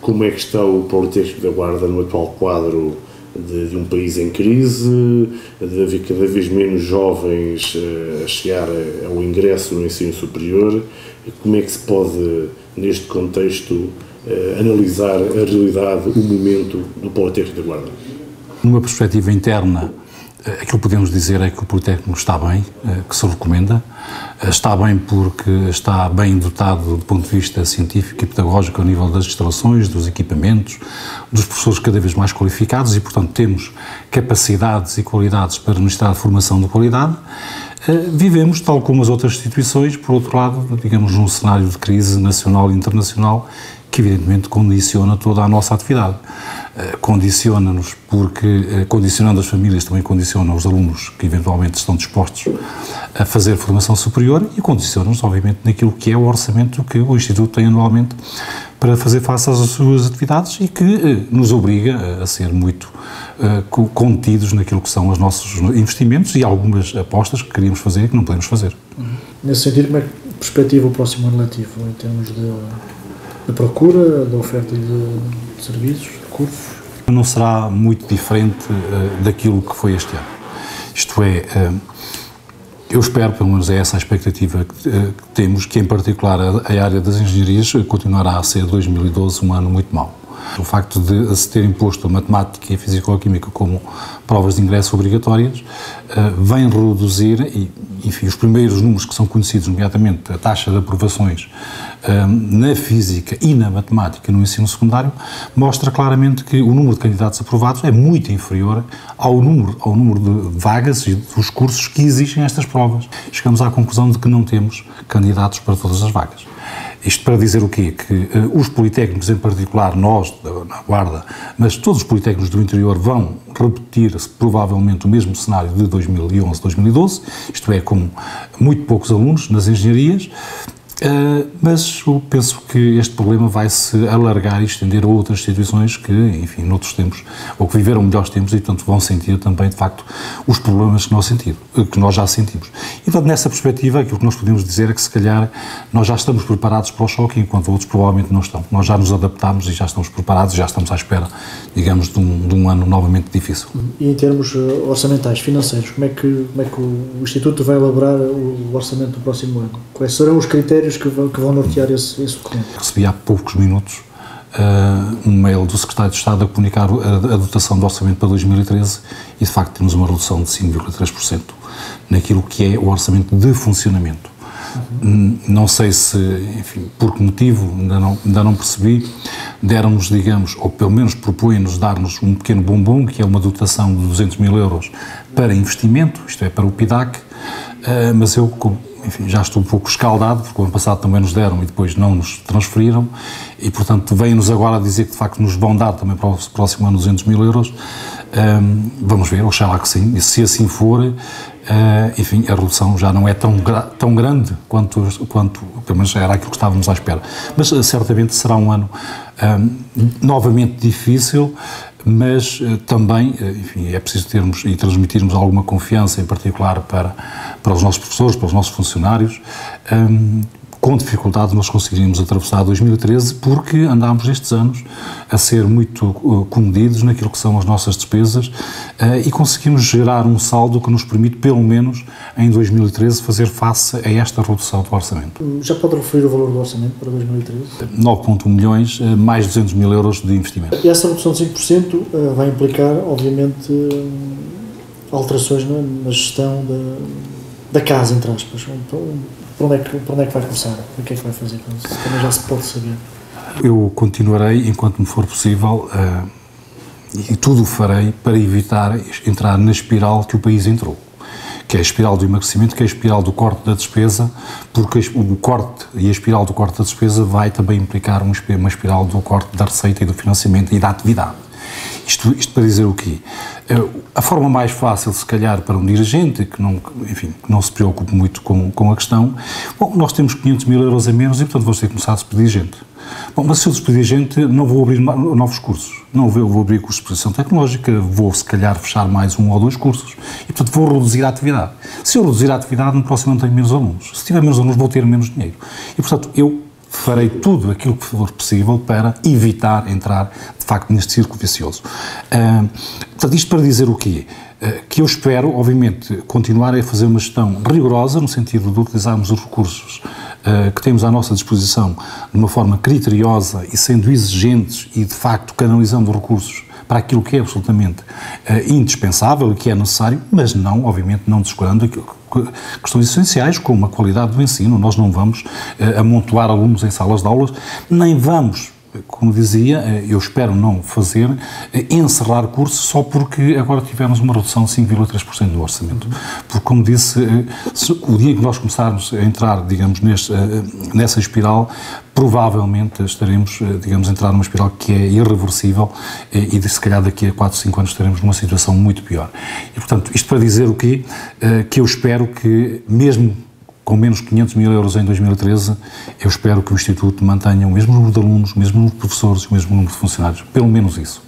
como é que está o Politécnico da Guarda no atual quadro de um país em crise, de haver cada vez menos jovens a chegar ao ingresso no ensino superior? Como é que se pode, neste contexto, analisar a realidade, o momento do Politécnico da Guarda? Numa perspectiva interna, aquilo que podemos dizer é que o Politécnico está bem, que se recomenda. Está bem porque está bem dotado do ponto de vista científico e pedagógico ao nível das instalações, dos equipamentos, dos professores cada vez mais qualificados e, portanto, temos capacidades e qualidades para ministrar formação de qualidade. Vivemos, tal como as outras instituições, por outro lado, digamos, num cenário de crise nacional e internacional que evidentemente condiciona toda a nossa atividade. Condiciona-nos porque, condicionando as famílias, também condiciona os alunos que eventualmente estão dispostos a fazer formação superior e condiciona-nos, obviamente, naquilo que é o orçamento que o Instituto tem anualmente para fazer face às suas atividades e que nos obriga a ser muito contidos naquilo que são os nossos investimentos e algumas apostas que queríamos fazer e que não podemos fazer. Nesse sentido, como é que perspectiva o próximo ano letivo, em termos de procura, da oferta de serviços, de cursos? Não será muito diferente daquilo que foi este ano. Isto é, eu espero, pelo menos é essa a expectativa que temos, que em particular a área das engenharias continuará a ser 2012 um ano muito mau. O facto de se ter imposto a matemática e a físico-química como provas de ingresso obrigatórias vem reduzir, e, enfim, os primeiros números que são conhecidos, nomeadamente a taxa de aprovações na física e na matemática no ensino secundário, mostra claramente que o número de candidatos aprovados é muito inferior ao número de vagas e dos cursos que exigem estas provas. Chegamos à conclusão de que não temos candidatos para todas as vagas. Isto para dizer o quê? Que os politécnicos, em particular nós, na Guarda, mas todos os politécnicos do interior vão repetir provavelmente o mesmo cenário de 2011-2012, isto é, com muito poucos alunos nas engenharias, mas eu penso que este problema vai se alargar e estender a outras instituições que, enfim, noutros tempos, ou que viveram melhores tempos e, portanto, vão sentir também, de facto, os problemas que nós já sentimos. E, portanto, nessa perspectiva, aquilo que nós podemos dizer é que, se calhar, nós já estamos preparados para o choque, enquanto outros provavelmente não estão. Nós já nos adaptámos e já estamos preparados, já estamos à espera, digamos, de um ano novamente difícil. E em termos orçamentais, financeiros, como é que o Instituto vai elaborar o orçamento do próximo ano? Quais serão os critérios que vão nortear esse documento? Recebi há poucos minutos um mail do Secretário de Estado a comunicar a dotação do orçamento para 2013 e, de facto, temos uma redução de 5,3% naquilo que é o orçamento de funcionamento. Não sei se, enfim, por que motivo, ainda não percebi, deram-nos, digamos, ou pelo menos propõem-nos dar-nos um pequeno bombom, que é uma dotação de 200 mil euros para investimento, isto é, para o PIDAC, mas eu, enfim, já estou um pouco escaldado, porque o ano passado também nos deram e depois não nos transferiram, e, portanto, vêm-nos agora a dizer que, de facto, nos vão dar também para o próximo ano 200 mil euros. Vamos ver, oxalá que sim, e se assim for, enfim, a redução já não é tão grande quanto, pelo menos era aquilo que estávamos à espera. Mas certamente será um ano novamente difícil, mas também, enfim, é preciso termos e transmitirmos alguma confiança, em particular para os nossos professores, para os nossos funcionários. Com dificuldade nós conseguiríamos atravessar 2013 porque andámos estes anos a ser muito comedidos naquilo que são as nossas despesas e conseguimos gerar um saldo que nos permite, pelo menos em 2013, fazer face a esta redução do orçamento. Já pode referir o valor do orçamento para 2013? 9,1 milhões, mais 200 mil euros de investimento. E essa redução de 5% vai implicar, obviamente, alterações na gestão da casa, entre aspas. Por onde é que vai começar? O que é que vai fazer com isso? Também já se pode saber. Eu continuarei, enquanto me for possível, e tudo o farei para evitar entrar na espiral que o país entrou, que é a espiral do emagrecimento, que é a espiral do corte da despesa, porque o corte e a espiral do corte da despesa vai também implicar uma espiral do corte da receita e do financiamento e da atividade. Isto para dizer o quê? A forma mais fácil, se calhar, para um dirigente que não se preocupe muito com a questão, bom, nós temos 500 mil euros a menos e, portanto, vamos ter que começar a despedir gente. Bom, mas se eu despedir gente, não vou abrir novos cursos, não vou abrir cursos de exposição tecnológica, vou, se calhar, fechar mais 1 ou 2 cursos e, portanto, vou reduzir a atividade. Se eu reduzir a atividade, no próximo ano tenho menos alunos. Se tiver menos alunos, vou ter menos dinheiro. E, portanto, eu farei tudo aquilo que for possível para evitar entrar, de facto, neste círculo vicioso. Portanto, isto para dizer o quê? Que eu espero, obviamente, continuar a fazer uma gestão rigorosa, no sentido de utilizarmos os recursos que temos à nossa disposição de uma forma criteriosa e sendo exigentes e, de facto, canalizando os recursos para aquilo que é absolutamente indispensável e que é necessário, mas não, obviamente, não descurando questões essenciais como a qualidade do ensino. Nós não vamos amontoar alunos em salas de aulas, nem vamos, como dizia, eu espero não fazer, encerrar cursos só porque agora tivemos uma redução de 5,3% do orçamento. Porque, como disse, o dia que nós começarmos a entrar, digamos, nessa espiral, provavelmente estaremos, digamos, a entrar numa espiral que é irreversível e se calhar daqui a 4, 5 anos estaremos numa situação muito pior. E, portanto, isto para dizer o quê? Que eu espero que, mesmo com menos 500 mil euros em 2013, eu espero que o Instituto mantenha o mesmo número de alunos, o mesmo número de professores, o mesmo número de funcionários, pelo menos isso.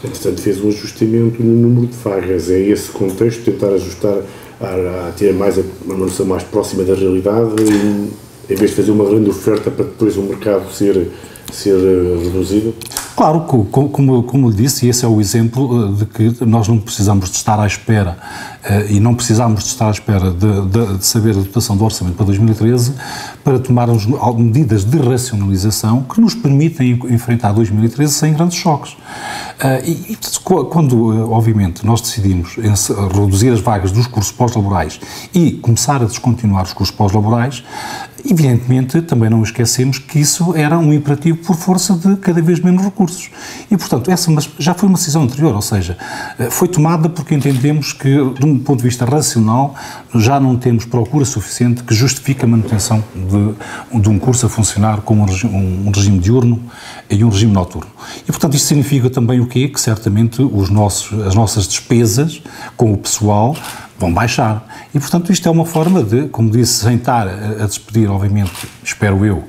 Portanto, fez um ajustamento no número de vagas. É esse contexto, tentar ajustar a ter uma noção mais próxima da realidade, em vez de fazer uma grande oferta para depois o mercado ser reduzido? Claro, como lhe disse, e esse é o exemplo de que nós não precisamos de estar à espera e não precisamos de estar à espera de saber a dotação do orçamento para 2013 para tomarmos medidas de racionalização que nos permitem enfrentar 2013 sem grandes choques. Quando, obviamente, nós decidimos reduzir as vagas dos cursos pós-laborais e começar a descontinuar os cursos pós-laborais, evidentemente, também não esquecemos que isso era um imperativo por força de cada vez menos recursos. E, portanto, essa já foi uma decisão anterior, ou seja, foi tomada porque entendemos que, de um ponto de vista racional, já não temos procura suficiente que justifique a manutenção de um curso a funcionar com um regime diurno e um regime noturno. E, portanto, isto significa também o quê? Que, certamente, as nossas despesas com o pessoal vão baixar. E, portanto, isto é uma forma de, como disse, sem estar a despedir, obviamente, espero eu,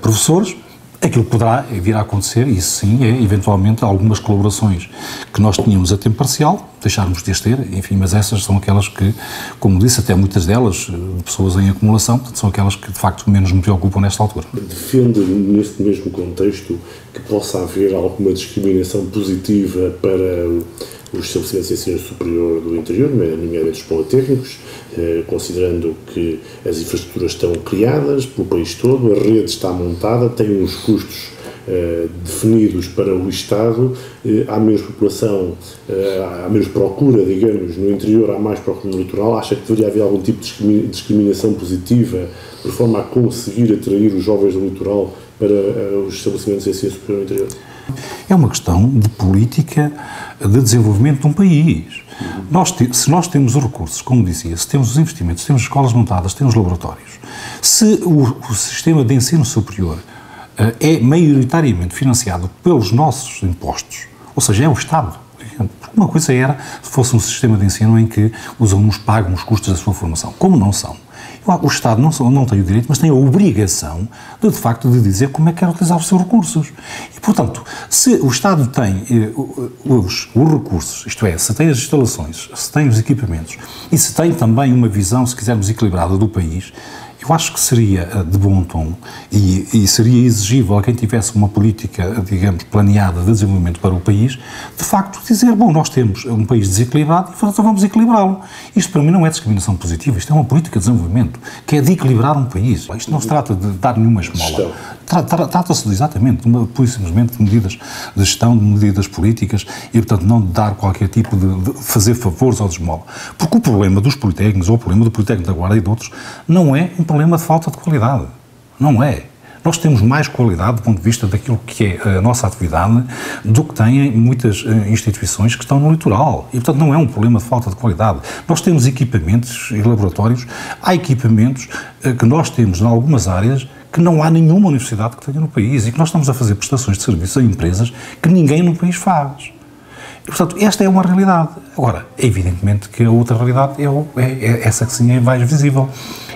professores. Aquilo que poderá vir a acontecer, isso sim, é eventualmente algumas colaborações que nós tínhamos a tempo parcial, deixarmos de as ter, enfim, mas essas são aquelas que, como disse, até muitas delas, de pessoas em acumulação, portanto, são aquelas que de facto menos me preocupam nesta altura. Defende, neste mesmo contexto, que possa haver alguma discriminação positiva para os estabelecimentos de ensino superior do interior, nomeadamente os politécnicos, considerando que as infraestruturas estão criadas pelo país todo, a rede está montada, tem uns custos definidos para o Estado, há menos população, há menos procura, digamos, no interior, há mais procura no litoral. Acha que deveria haver algum tipo de discriminação positiva de forma a conseguir atrair os jovens do litoral para os estabelecimentos de ensino superior no interior? É uma questão de política de desenvolvimento de um país. Se nós temos os recursos, como dizia, se temos os investimentos, se temos escolas montadas, se temos laboratórios, se o sistema de ensino superior é maioritariamente financiado pelos nossos impostos, ou seja, é o Estado. Porque uma coisa era se fosse um sistema de ensino em que os alunos pagam os custos da sua formação. Como não são? O Estado não tem o direito, mas tem a obrigação de facto, de dizer como é que quer utilizar os seus recursos. E, portanto, se o Estado tem os recursos, isto é, se tem as instalações, se tem os equipamentos e se tem também uma visão, se quisermos, equilibrada do país, eu acho que seria de bom tom e seria exigível a quem tivesse uma política, digamos, planeada de desenvolvimento para o país, de facto dizer, bom, nós temos um país desequilibrado e portanto vamos equilibrá-lo. Isto para mim não é discriminação positiva, isto é uma política de desenvolvimento, que é de equilibrar um país. Isto não se trata de dar nenhuma esmola. Trata-se exatamente, simplesmente de medidas de gestão, de medidas políticas e, portanto, não de dar qualquer tipo de fazer favores ou de esmola. Porque o problema dos politécnicos, ou o problema do Politécnico da Guarda e de outros, não é um problema de falta de qualidade. Não é. Nós temos mais qualidade do ponto de vista daquilo que é a nossa atividade do que têm muitas instituições que estão no litoral. E, portanto, não é um problema de falta de qualidade. Nós temos equipamentos e laboratórios. Há equipamentos que nós temos em algumas áreas que não há nenhuma universidade que tenha no país e que nós estamos a fazer prestações de serviço a empresas que ninguém no país faz. E, portanto, esta é uma realidade. Agora, evidentemente que a outra realidade é essa que sim é mais visível.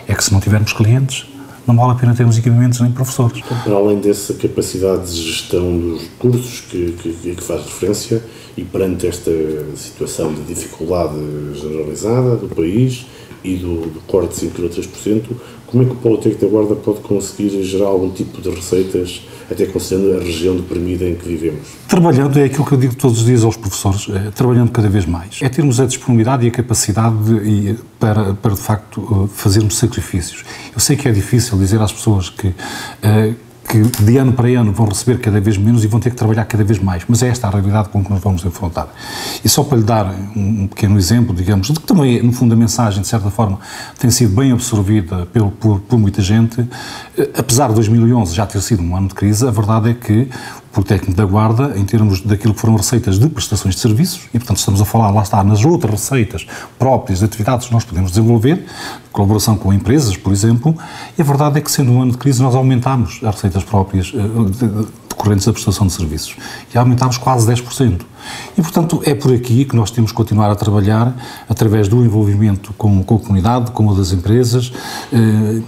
É que se não tivermos clientes, não vale a pena termos equipamentos nem professores. Para além dessa capacidade de gestão dos recursos que faz referência e perante esta situação de dificuldade generalizada do país, e do corte de 5,3%, como é que o Politécnico da Guarda pode conseguir gerar algum tipo de receitas, até considerando a região deprimida em que vivemos? Trabalhando, é aquilo que eu digo todos os dias aos professores, trabalhando cada vez mais. É termos a disponibilidade e a capacidade para de facto, fazermos sacrifícios. Eu sei que é difícil dizer às pessoas que de ano para ano vão receber cada vez menos e vão ter que trabalhar cada vez mais, mas é esta a realidade com que nós vamos enfrentar. E só para lhe dar um pequeno exemplo, digamos, de que também, no fundo, a mensagem, de certa forma, tem sido bem absorvida por muita gente, apesar de 2011 já ter sido um ano de crise, a verdade é que o Politécnico da Guarda, em termos daquilo que foram receitas de prestações de serviços, e portanto estamos a falar, lá está, nas outras receitas próprias de atividades que nós podemos desenvolver, colaboração com empresas, por exemplo, e a verdade é que, sendo um ano de crise, nós aumentámos as receitas próprias decorrentes da prestação de serviços, e aumentámos quase 10%. E, portanto, é por aqui que nós temos que continuar a trabalhar, através do envolvimento com a comunidade, com a das empresas,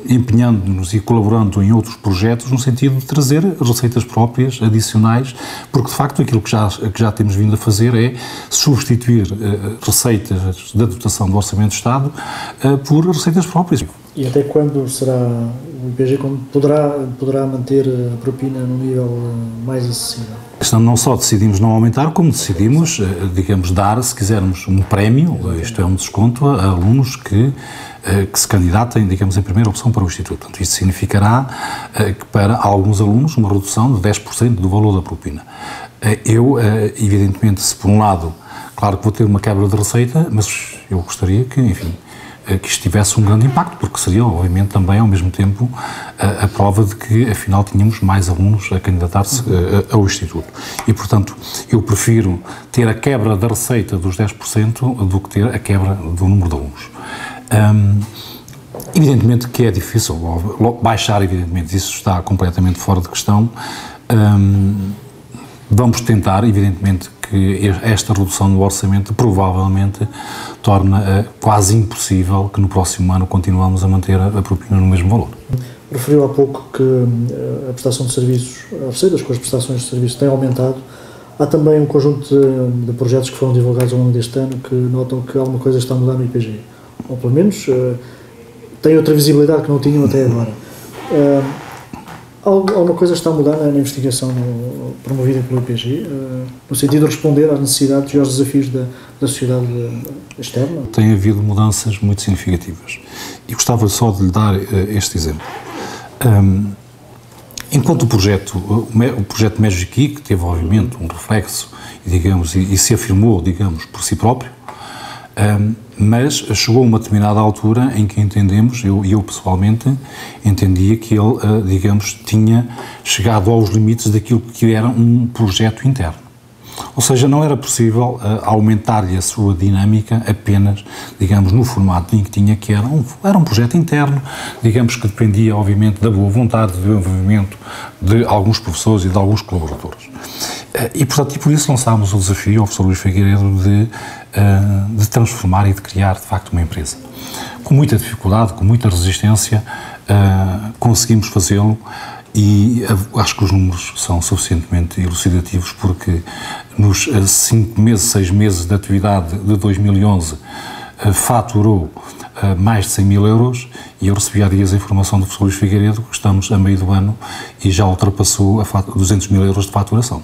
empenhando-nos e colaborando em outros projetos, no sentido de trazer receitas próprias, adicionais, porque, de facto, aquilo que já temos vindo a fazer é substituir receitas da dotação do Orçamento de Estado por receitas próprias. E até quando será o IPG poderá manter a propina num nível mais acessível? Não só decidimos não aumentar, como decidimos, digamos, dar, se quisermos, um prémio, isto é, um desconto a alunos que se candidatem, digamos, em primeira opção para o Instituto. Portanto, isto significará que para alguns alunos uma redução de 10% do valor da propina. Eu, evidentemente, se por um lado, claro que vou ter uma quebra de receita, mas eu gostaria que, enfim, que isto tivesse um grande impacto, porque seria, obviamente, também, ao mesmo tempo, a prova de que, afinal, tínhamos mais alunos a candidatar-se ao Instituto. E, portanto, eu prefiro ter a quebra da receita dos 10% do que ter a quebra do número de alunos. Evidentemente que é difícil baixar, evidentemente, isso está completamente fora de questão. Vamos tentar, evidentemente, que esta redução do orçamento provavelmente torna quase impossível que no próximo ano continuemos a manter a propina no mesmo valor. Referiu há pouco que a prestação de serviços, as receitas com as prestações de serviços têm aumentado. Há também um conjunto de projetos que foram divulgados ao longo deste ano que notam que alguma coisa está a mudar no IPG. Ou pelo menos têm outra visibilidade que não tinham até agora. Alguma coisa está a mudar na investigação promovida pelo IPG, no sentido de responder às necessidades e aos desafios da sociedade externa? Tem havido mudanças muito significativas. E gostava só de lhe dar este exemplo. Enquanto o projeto Magic, que teve, obviamente, um reflexo, digamos, e se afirmou, digamos, por si próprio, mas chegou a uma determinada altura em que entendemos, eu pessoalmente entendia que ele, digamos, tinha chegado aos limites daquilo que era um projeto interno. Ou seja, não era possível aumentar-lhe a sua dinâmica apenas, digamos, no formato em que tinha, que era um projeto interno, digamos, que dependia, obviamente, da boa vontade, do envolvimento de alguns professores e de alguns colaboradores. E, portanto, por isso lançámos o desafio ao professor Luís Figueiredo de transformar e de criar, de facto, uma empresa. Com muita dificuldade, com muita resistência, conseguimos fazê-lo e acho que os números são suficientemente elucidativos, porque nos 5 meses, 6 meses de atividade de 2011 faturou mais de 100 mil euros e eu recebi há dias a informação do professor Luís Figueiredo que estamos a meio do ano e já ultrapassou 200 mil euros de faturação.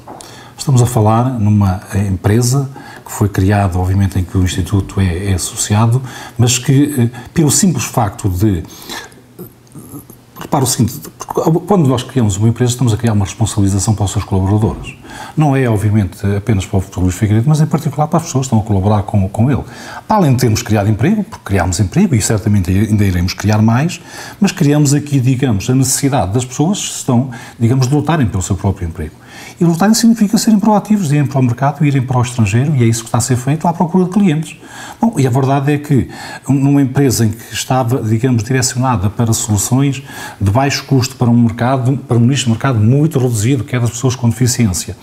Estamos a falar numa empresa que foi criada, obviamente, em que o Instituto é associado, mas que, pelo simples facto de... Repara o seguinte, quando nós criamos uma empresa, estamos a criar uma responsabilização para os seus colaboradores. Não é, obviamente, apenas para o Dr. Luís Figueiredo, mas em particular para as pessoas que estão a colaborar com ele. Para além de termos criado emprego, porque criámos emprego e certamente ainda iremos criar mais, mas criamos aqui, digamos, a necessidade das pessoas que estão, digamos, de lutarem pelo seu próprio emprego. E lutarem significa serem proativos, irem para o mercado, irem para o estrangeiro, e é isso que está a ser feito à procura de clientes. Bom, e a verdade é que numa empresa em que estava, digamos, direcionada para soluções de baixo custo para um mercado, para um nicho de mercado muito reduzido, que é das pessoas com deficiência,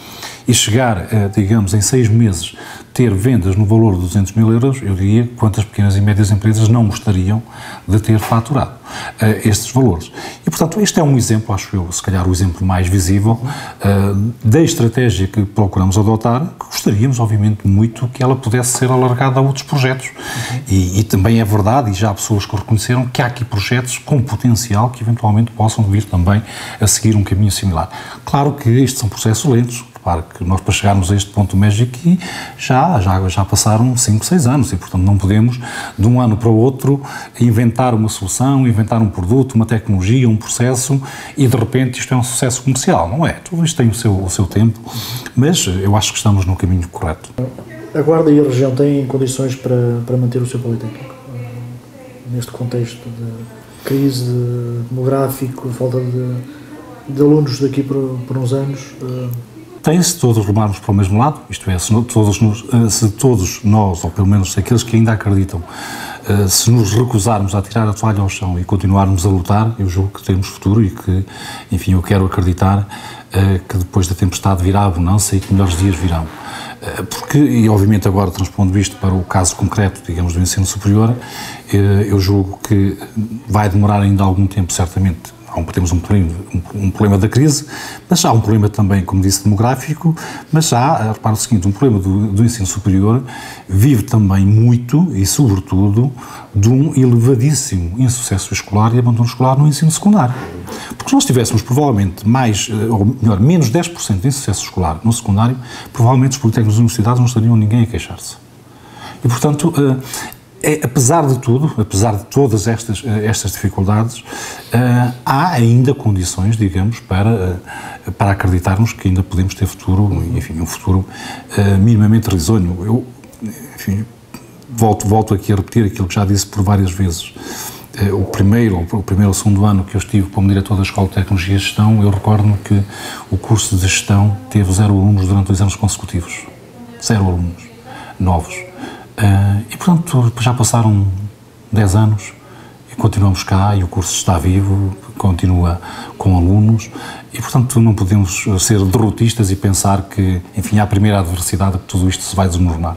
e chegar, digamos, em 6 meses, ter vendas no valor de 200 mil euros, eu diria quantas pequenas e médias empresas não gostariam de ter faturado estes valores. E, portanto, este é um exemplo, acho eu, se calhar o exemplo mais visível da estratégia que procuramos adotar, gostaríamos, obviamente, muito que ela pudesse ser alargada a outros projetos. E também é verdade, e já há pessoas que reconheceram, que há aqui projetos com potencial que eventualmente possam vir também a seguir um caminho similar. Claro que estes são processos lentos. Repare que nós, para chegarmos a este ponto Magic, já passaram 5, 6 anos e, portanto, não podemos, de um ano para o outro, inventar uma solução, inventar um produto, uma tecnologia, um processo e, de repente, isto é um sucesso comercial. Não é. Tudo isto tem o seu tempo, mas eu acho que estamos no caminho correto. A Guarda e a região têm condições para manter o seu Politécnico? Neste contexto de crise demográfico, falta de alunos daqui por uns anos? Tem-se todos remarmos para o mesmo lado, isto é, se todos nós, ou pelo menos aqueles que ainda acreditam, se nos recusarmos a tirar a toalha ao chão e continuarmos a lutar, eu julgo que temos futuro e que, enfim, eu quero acreditar que depois da tempestade virá a bonança e que melhores dias virão. Porque, e obviamente agora transpondo isto para o caso concreto, digamos, do ensino superior, eu julgo que vai demorar ainda algum tempo, certamente. Temos um problema da crise, mas há um problema também, como disse, demográfico, mas há, repara o seguinte, um problema do ensino superior vive também muito e, sobretudo, de um elevadíssimo insucesso escolar e abandono escolar no ensino secundário. Porque se nós tivéssemos, provavelmente, menos 10% de insucesso escolar no secundário, provavelmente os politécnicos das universidades não estariam ninguém a queixar-se. E, portanto, apesar de tudo, apesar de todas estas dificuldades, há ainda condições, digamos, para acreditarmos que ainda podemos ter futuro, enfim, um futuro minimamente risonho. Eu, enfim, volto aqui a repetir aquilo que já disse por várias vezes. O primeiro ou segundo ano que eu estive como diretor da Escola de Tecnologia e Gestão, eu recordo-me que o curso de Gestão teve 0 alunos durante 2 anos consecutivos. 0 alunos novos. E, portanto, já passaram 10 anos e continuamos cá e o curso está vivo, continua com alunos e, portanto, não podemos ser derrotistas e pensar que, enfim, à primeira adversidade que tudo isto se vai desmoronar.